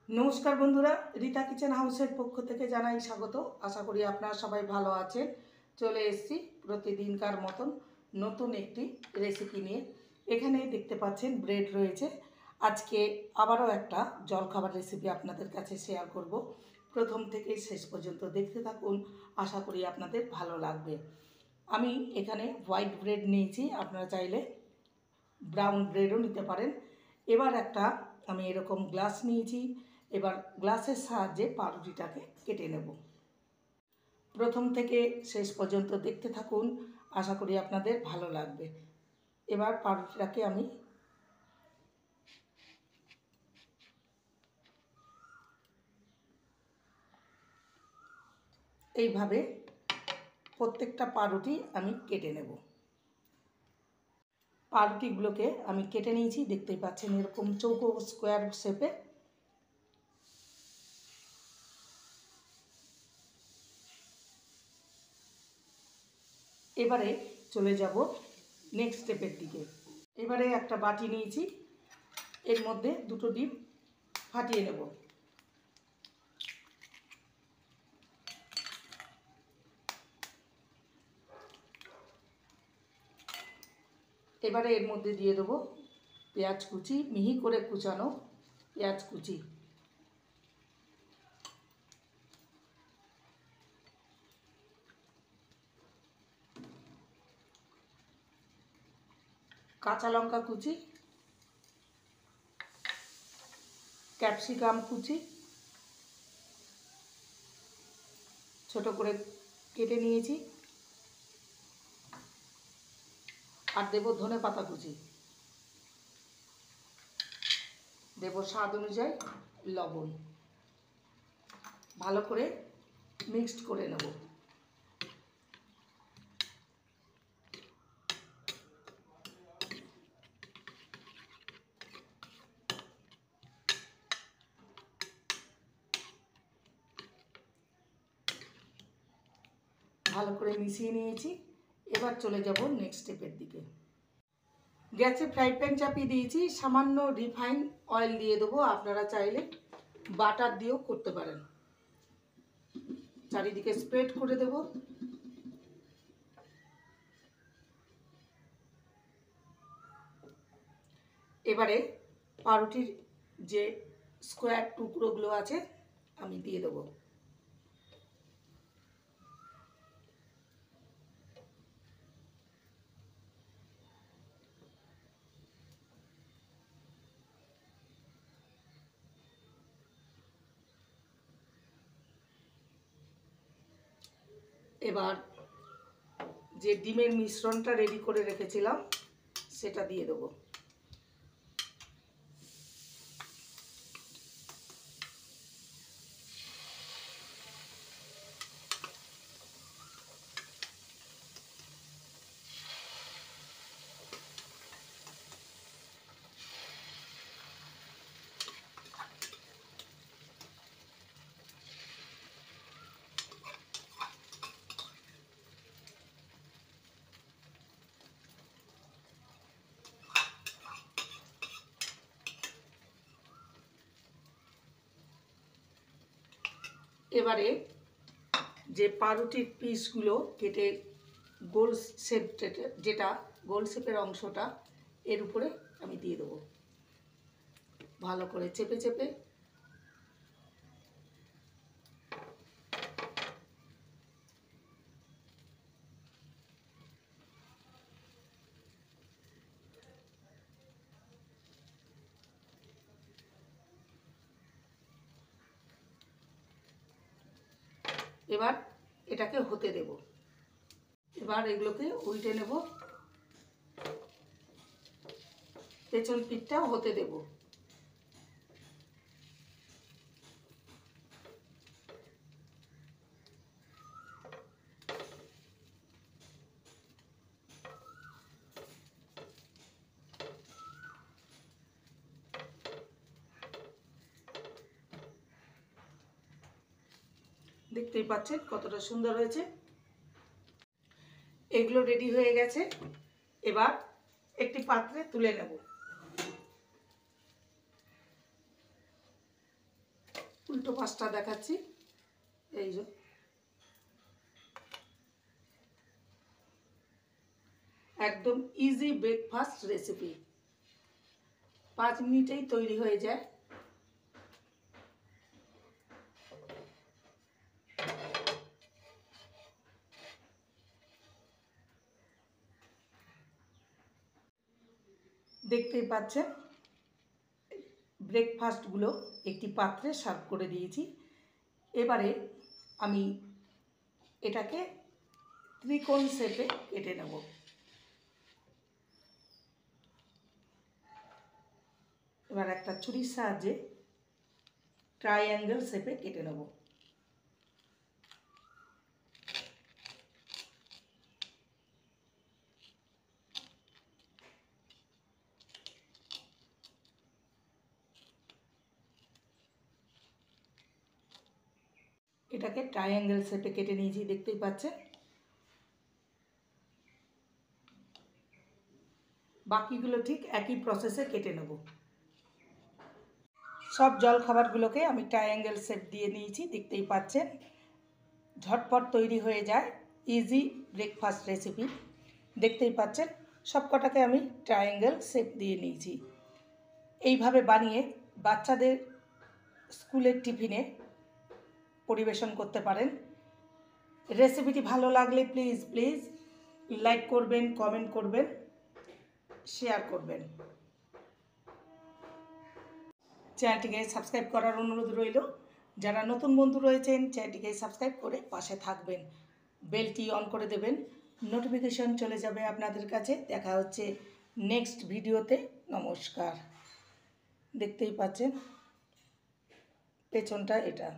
নমস্কার বন্ধুরা, রীতা কিচেন হাউসের পক্ষ থেকে জানাই স্বাগত। আশা করি আপনারা সবাই ভালো আছেন। চলে এসেছি প্রতিদিনকার মতন নতুন একটি রেসিপি নিয়ে। এখানে দেখতে পাচ্ছেন ব্রেড রয়েছে। আজকে আবারও একটা জলখাবার রেসিপি আপনাদের কাছে শেয়ার করব। প্রথম থেকে শেষ পর্যন্ত দেখতে থাকুন, আশা করি আপনাদের ভালো লাগবে। আমি এখানে হোয়াইট ব্রেড নিয়েছি, আপনারা চাইলে ব্রাউন ব্রেডও নিতে পারেন। এবার একটা আমি এরকম গ্লাস নিয়েছি। এবার গ্লাসের সাহায্যে পাউরুটিটাকে কেটে নেব। প্রথম থেকে শেষ পর্যন্ত দেখতে থাকুন, আশা করি আপনাদের ভালো লাগবে। এবার পাউরুটিটাকে আমি এইভাবে প্রত্যেকটা পাউরুটি আমি কেটে নেব। পাউরুটিগুলোকে আমি কেটে নিয়েছি, দেখতেই পাচ্ছেন এরকম চৌকো স্কোয়ার শেপে। এবারে চলে যাব নেক্সট স্টেপের দিকে। এবারে একটা বাটি নিয়েছি, এর মধ্যে দুটো ডিম ফাটিয়ে নেব। এবারে এর মধ্যে দিয়ে দেবো পেঁয়াজ কুচি, মিহি করে কুচানো পেঁয়াজ কুচি। কাঁচা লঙ্কা কুচি, ক্যাপসিকাম কুচি ছোট করে কেটে নিয়েছি, আর দেবো ধনে পাতা কুচি, দেবো স্বাদ অনুযায়ী লবণ। ভালো করে মিক্সড করে নেব। ভালো করে মিশিয়ে নিয়েছি। এবার চলে যাব নেক্সট স্টেপের দিকে। গ্যাসে ফ্রাই প্যান চাপিয়ে দিয়েছি, সামান্য রিফাইন অয়েল দিয়ে দেবো। আপনারা চাইলে বাটার দিয়েও করতে পারেন। চারিদিকে স্প্রেড করে দেব। এবারে পাউরুটির যে স্কোয়ার টুকরোগুলো আছে আমি দিয়ে দেবো। এবার যে ডিমের মিশ্রণটা রেডি করে রেখেছিলাম সেটা দিয়ে দেবো। এবারে যে পাউরুটির পিসগুলো কেটে গোল শেপ, যেটা গোল শেপের অংশটা এর উপরে আমি দিয়ে দেবো। ভালো করে চেপে চেপে এবার এটাকে হতে দেব। এবার এগুলোকে উল্টে নেব, পেছন পিঠটাও হতে দেব। দেখতেই পাচ্ছেন কতটা সুন্দর হয়েছে। এগুলো রেডি হয়ে গেছে। এবার একটি পাত্রে তুলে নেব। উল্টো পাশটা দেখাচ্ছি। এই যে একদম ইজি ব্রেকফাস্ট রেসিপি, 5 মিনিটেই তৈরি হয়ে যায়। দেখতেই পাচ্ছেন ব্রেকফাস্টগুলো একটি পাত্রে সার্ভ করে দিয়েছি। এবারে আমি এটাকে ত্রিকোণ শেপে কেটে নেব। এবার একটা ছুরির সাহায্যে ট্রাইঅ্যাঙ্গেল শেপে কেটে নেব। এটাকে ট্রাইঅ্যাঙ্গেল শেপে কেটে নিয়েছি, দেখতেই পাচ্ছেন। বাকিগুলো ঠিক একই প্রসেসে কেটে নেব। সব জল খাবারগুলোকে আমি ট্রাইঅ্যাঙ্গেল শেপ দিয়ে নিয়েছি, দেখতেই পাচ্ছেন। ঝটপট তৈরি হয়ে যায় ইজি ব্রেকফাস্ট রেসিপি। দেখতেই পাচ্ছেন সব কটাকে আমি ট্রাইঅ্যাঙ্গেল শেপ দিয়ে নিয়েছি। এইভাবে বানিয়ে বাচ্চাদের স্কুলের টিফিনে পরিবেশন করতে পারেন। রেসিপিটি ভালো লাগলে প্লিজ লাইক করবেন, কমেন্ট করবেন, শেয়ার করবেন। চ্যানেলটিকে সাবস্ক্রাইব করার অনুরোধ রইল। যারা নতুন বন্ধু রয়েছেন চ্যানেলটিকে সাবস্ক্রাইব করে পাশে থাকবেন, বেলটি অন করে দেবেন, নোটিফিকেশন চলে যাবে আপনাদের কাছে। দেখা হচ্ছে নেক্সট ভিডিওতে। নমস্কার। দেখতেই পাচ্ছেন পেছনটা এটা।